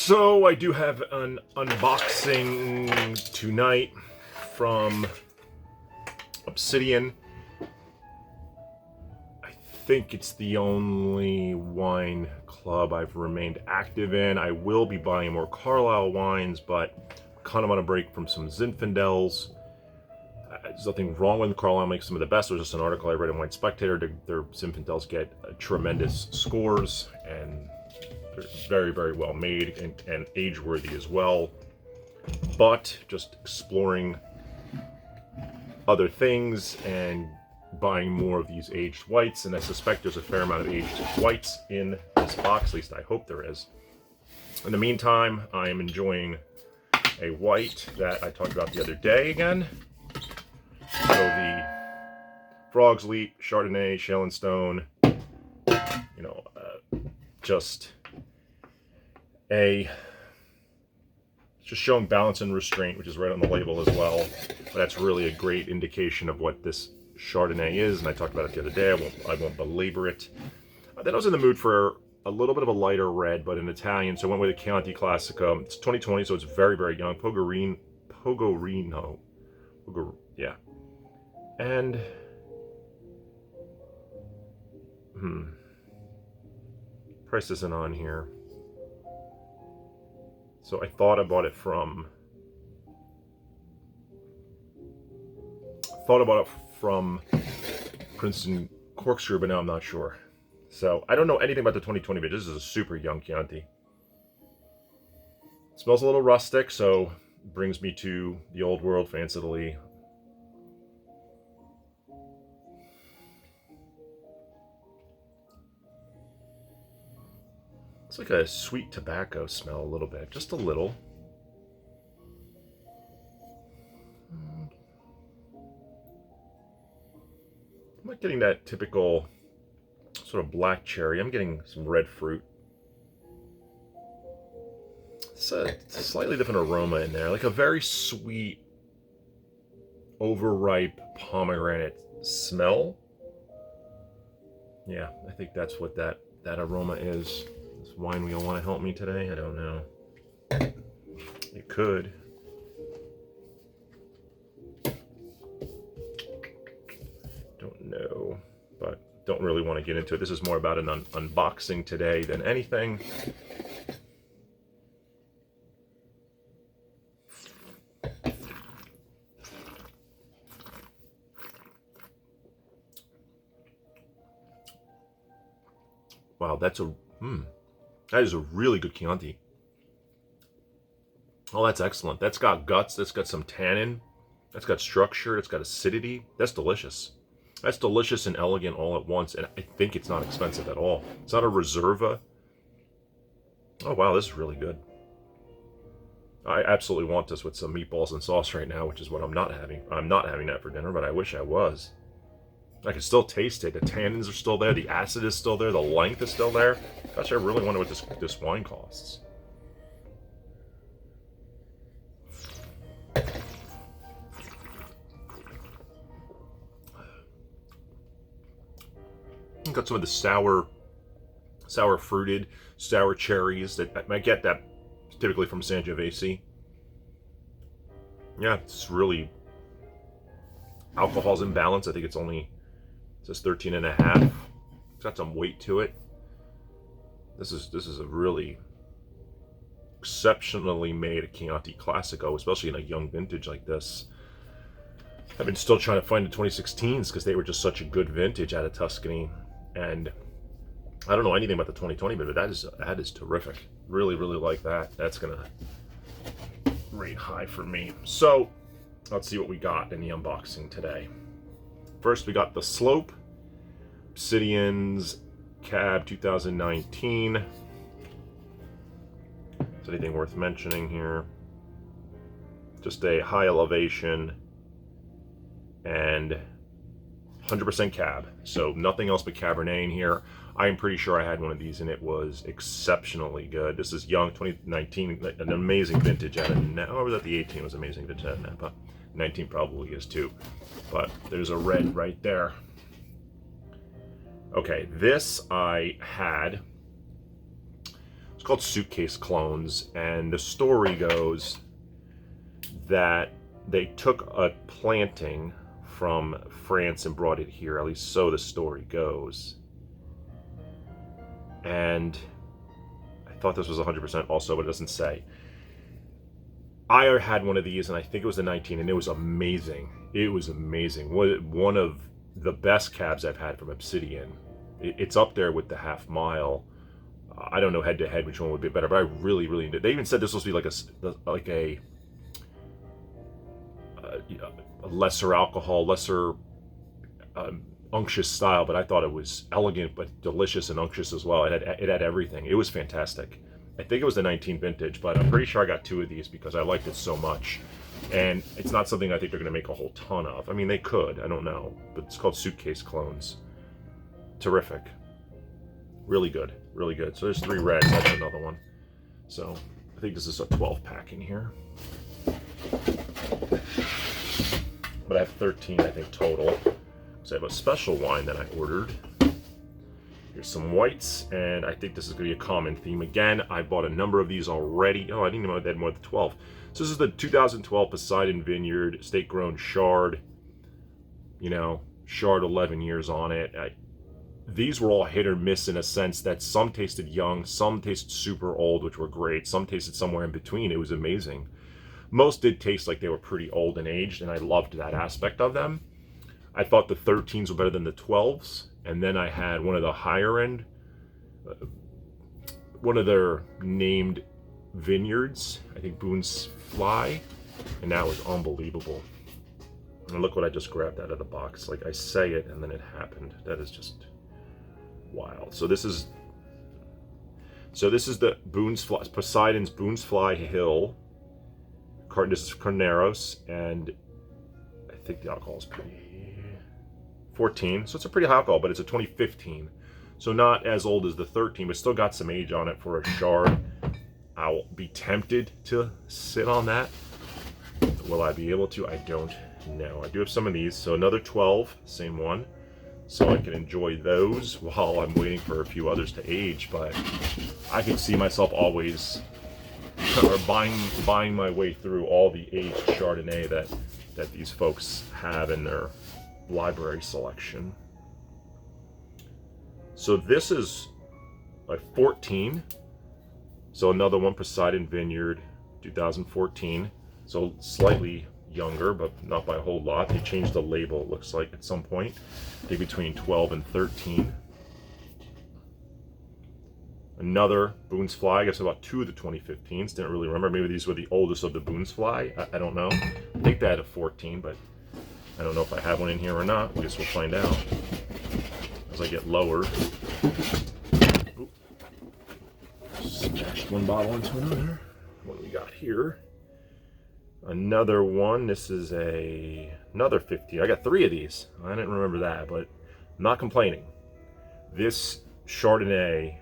So I do have an unboxing tonight from Obsidian. I think it's the only wine club I've remained active in. I will be buying more Carlisle wines, but kind of on a break from some Zinfandels. There's nothing wrong with Carlisle, makes some of the best. There was just an article I read in Wine Spectator. Their Zinfandels get tremendous scores, and they're very, very well made and age-worthy as well. But just exploring other things and buying more of these aged whites, and I suspect there's a fair amount of aged whites in this box, at least I hope there is. In the meantime, I am enjoying a white that I talked about the other day again. So the Frog's Leap Chardonnay Shell and Stone, just showing balance and restraint, which is right on the label as well. But that's really a great indication of what this Chardonnay is, and I talked about it the other day. I won't belabor it. Then I was in the mood for a little bit of a lighter red, but in Italian, so I went with a Chianti Classico. It's 2020, so it's very, very young. Pogorino. Yeah. And price isn't on here. So I thought I bought it from Princeton Corkscrew, but now I'm not sure. So I don't know anything about the 2020, but this is a super young Chianti. It smells a little rustic, so it brings me to the old world, France, Italy. It's like a sweet tobacco smell a little bit, just a little. I'm not getting that typical sort of black cherry. I'm getting some red fruit. It's a slightly different aroma in there, like a very sweet, overripe pomegranate smell. Yeah, I think that's what that aroma is. Does Wine Wheel want to help me today? I don't know. It could. Don't know, but don't really want to get into it. This is more about an unboxing today than anything. Wow, that is a really good Chianti. Oh, that's excellent. That's got guts. That's got some tannin. That's got structure. It's got acidity. That's delicious. That's delicious and elegant all at once, and I think it's not expensive at all. It's not a Reserva. Oh, wow, this is really good. I absolutely want this with some meatballs and sauce right now, which is what I'm not having. I'm not having that for dinner, but I wish I was. I can still taste it. The tannins are still there. The acid is still there. The length is still there. Gosh, I really wonder what this wine costs. Got some of the sour fruited, sour cherries that I might get that typically from Sangiovese. Yeah, it's really, alcohol's in balance. I think it says 13.5. It's got some weight to it. This is a really exceptionally made Chianti Classico, especially in a young vintage like this. I've been still trying to find the 2016s because they were just such a good vintage out of Tuscany, and I don't know anything about the 2020, but that is terrific. Really, really like that. That's gonna rate high for me. So let's see what we got in the unboxing today. First, we got the Slope Obsidian's Cab 2019. Is anything worth mentioning here? Just a high elevation and 100% Cab. So nothing else but Cabernet in here. I am pretty sure I had one of these and it was exceptionally good. This is young, 2019, an amazing vintage out of Napa. Oh, was that the 18 was amazing vintage out of Napa. 19 probably is too. But there's a red right there. Okay, this I had. It's called Suitcase Clones, and the story goes that they took a planting from France and brought it here, at least so the story goes. And I thought this was 100% also, but it doesn't say. I had one of these, and I think it was the 19, and it was amazing. It was amazing. One of the best cabs I've had from Obsidian. It's up there with the Half Mile. I don't know head to head which one would be better, but I really, really did. They even said this was supposed to be a lesser alcohol, lesser unctuous style, but I thought it was elegant but delicious and unctuous as well. It had everything. It was fantastic. I think it was the 19 vintage, but I'm pretty sure I got 2 of these because I liked it so much. And it's not something I think they're going to make a whole ton of. I mean, they could. I don't know. But it's called Suitcase Clones. Terrific. Really good. Really good. So there's 3 reds. That's another one. So I think this is a 12-pack in here. But I have 13, I think, total. So I have a special wine that I ordered. Here's some whites, and I think this is going to be a common theme. Again, I bought a number of these already. Oh, I didn't know I had more than 12. So this is the 2012 Poseidon Vineyard Estate-Grown Chard. You know, Chard 11 years on it. These were all hit or miss in a sense that some tasted young, some tasted super old, which were great. Some tasted somewhere in between. It was amazing. Most did taste like they were pretty old and aged, and I loved that aspect of them. I thought the 13s were better than the 12s. And then I had one of the higher end, one of their named vineyards, I think Boone's Fly, and that was unbelievable. And look what I just grabbed out of the box. Like, I say it and then it happened. That is just wild. So this is the Boone's Fly, Poseidon's Boone's Fly Hill. This is Carneros, and I think the alcohol is pretty 14, so it's a pretty high alcohol, but it's a 2015, so not as old as the 13, but still got some age on it for a Chard. I'll be tempted to sit on that. Will I be able to? I don't know. I do have some of these, so another 12, same one, so I can enjoy those while I'm waiting for a few others to age. But I can see myself always or buying my way through all the aged Chardonnay that these folks have in their library selection. So this is a 14. So another one, Poseidon Vineyard, 2014. So slightly younger, but not by a whole lot. They changed the label, it looks like, at some point. I think between 12 and 13. Another Boone's Fly. I guess about 2 of the 2015s. Didn't really remember. Maybe these were the oldest of the Boone's Fly. I don't know. I think they had a 14, but I don't know if I have one in here or not. I guess we'll find out as I get lower. Oop. Smashed one bottle into another. What do we got here? Another one. This is another 15. I got 3 of these. I didn't remember that, but I'm not complaining. This Chardonnay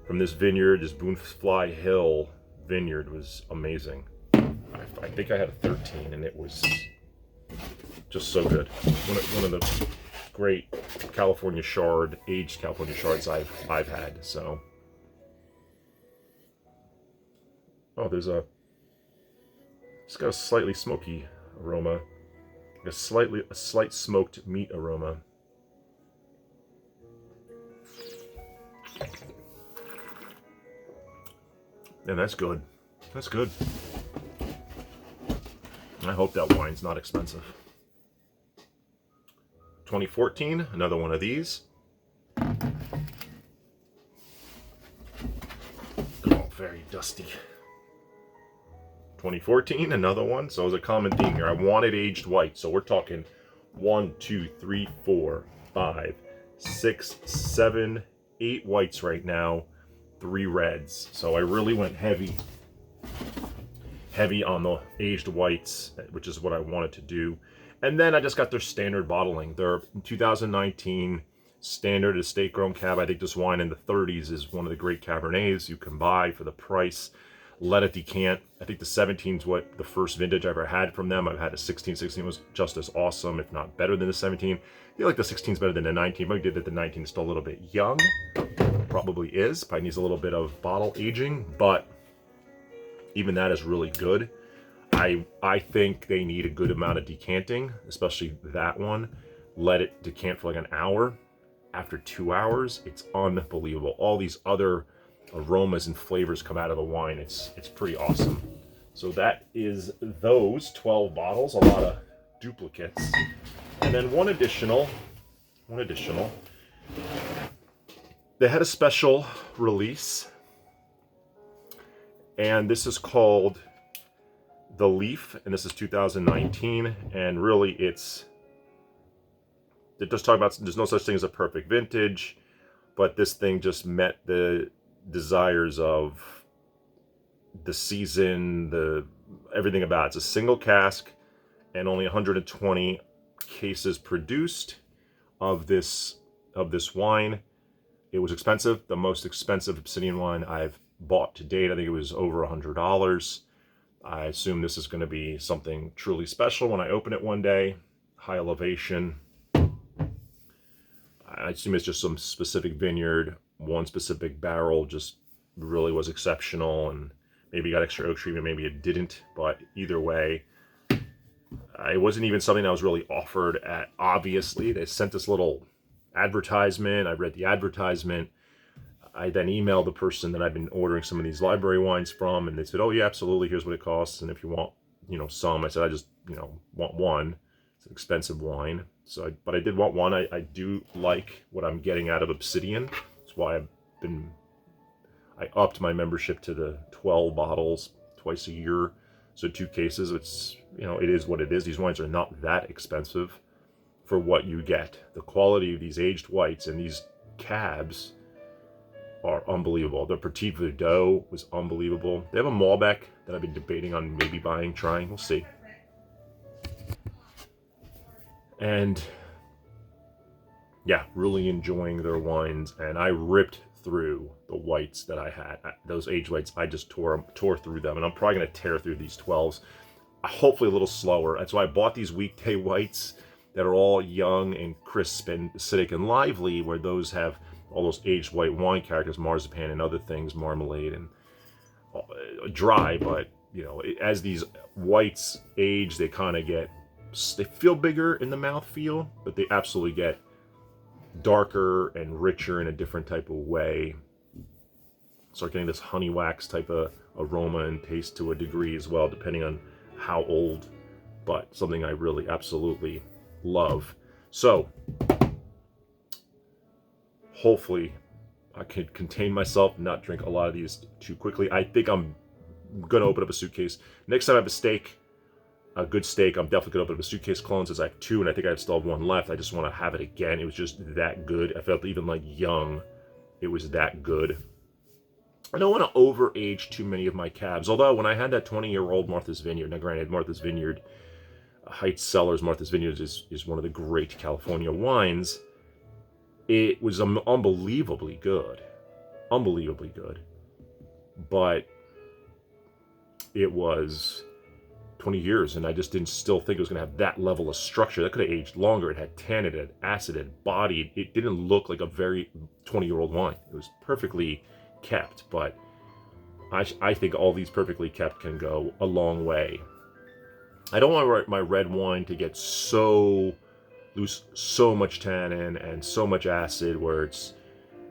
from this vineyard, this Boone's Fly Hill vineyard, was amazing. I think I had a 13, and it was just so good. One of the great California Chard, aged California Chards I've had. So, oh, it's got a slightly smoky aroma, a slight smoked meat aroma. And that's good. That's good. I hope that wine's not expensive. 2014, another one of these. Oh, very dusty. 2014, another one. So it's a common theme here. I wanted aged white. So we're talking 1, 2, 3, 4, 5, 6, 7, 8 whites right now. 3 reds. So I really went heavy on the aged whites, which is what I wanted to do. And then I just got their standard bottling. Their 2019 standard estate grown cab. I think this wine in the 30s is one of the great Cabernets you can buy for the price. let it decant. I think the 17 is what the first vintage I ever had from them. I've had a 16. 16 was just as awesome, if not better than the 17. I feel like the 16 is better than the 19. Maybe did that the 19 is still a little bit young. Probably is. Probably needs a little bit of bottle aging, but even that is really good. I think they need a good amount of decanting, especially that one. Let it decant for like an hour. After 2 hours, it's unbelievable. All these other aromas and flavors come out of the wine. It's pretty awesome. So that is those 12 bottles, a lot of duplicates. And then one additional. They had a special release, and this is called The Leaf, and this is 2019, and really it does talk about there's no such thing as a perfect vintage, but this thing just met the desires of the season, everything about it. It's a single cask and only 120 cases produced of this wine. It was expensive, the most expensive Obsidian wine I've bought to date. I think it was over $100. I assume this is going to be something truly special when I open it one day. High elevation. I assume it's just some specific vineyard, one specific barrel just really was exceptional, and maybe got extra oak treatment, maybe it didn't, but either way, it wasn't even something that was really offered at, obviously. They sent this little advertisement. I read the advertisement. I then emailed the person that I've been ordering some of these library wines from, and they said, oh yeah, absolutely, here's what it costs, and if you want, some. I said, I just, want one. It's an expensive wine. But I did want one. I do like what I'm getting out of Obsidian. That's why I upped my membership to the 12 bottles twice a year. So 2 cases. It's, it is what it is. These wines are not that expensive for what you get. The quality of these aged whites and these cabs are unbelievable. The Petit Verdot was unbelievable. They have a Malbec that I've been debating on maybe trying. We'll see. And yeah, really enjoying their wines. And I ripped through the whites that I had. Those aged whites, I just tore through them. And I'm probably going to tear through these 12s. Hopefully a little slower. That's why I bought these weekday whites that are all young and crisp and acidic and lively, where those have all those aged white wine characters, marzipan and other things, marmalade and dry. But, as these whites age, they kind of they feel bigger in the mouthfeel, but they absolutely get darker and richer in a different type of way. Start getting this honey wax type of aroma and taste to a degree as well, depending on how old, but something I really absolutely love. So hopefully I can contain myself, not drink a lot of these too quickly. I think I'm gonna open up a suitcase. Next time I have a good steak, I'm definitely gonna open up a suitcase clone, since I have 2 and I think I still have 1 left. I just want to have it again. It was just that good. I felt even like young. It was that good. I don't want to overage too many of my cabs, although when I had that 20-year-old Martha's Vineyard, now granted, Martha's Vineyard, Heights Cellars Martha's Vineyard is one of the great California wines. It was unbelievably good. Unbelievably good. But it was 20 years, and I just didn't still think it was going to have that level of structure. That could have aged longer. It had tannin, it had acid, it had bodied. It didn't look like a very 20-year-old wine. It was perfectly kept, but I think all these perfectly kept can go a long way. I don't want my red wine to get lose so much tannin and so much acid where it's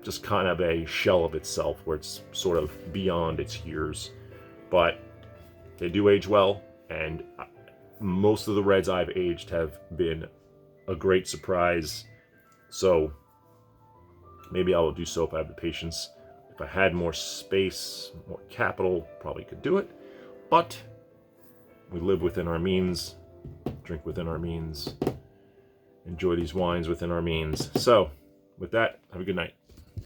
just kind of a shell of itself, where it's sort of beyond its years. But they do age well, and most of the reds I've aged have been a great surprise. So maybe I will do so if I have the patience. If I had more space, more capital, probably could do it. But we live within our means, drink within our means, enjoy these wines within our means. So with that, have a good night.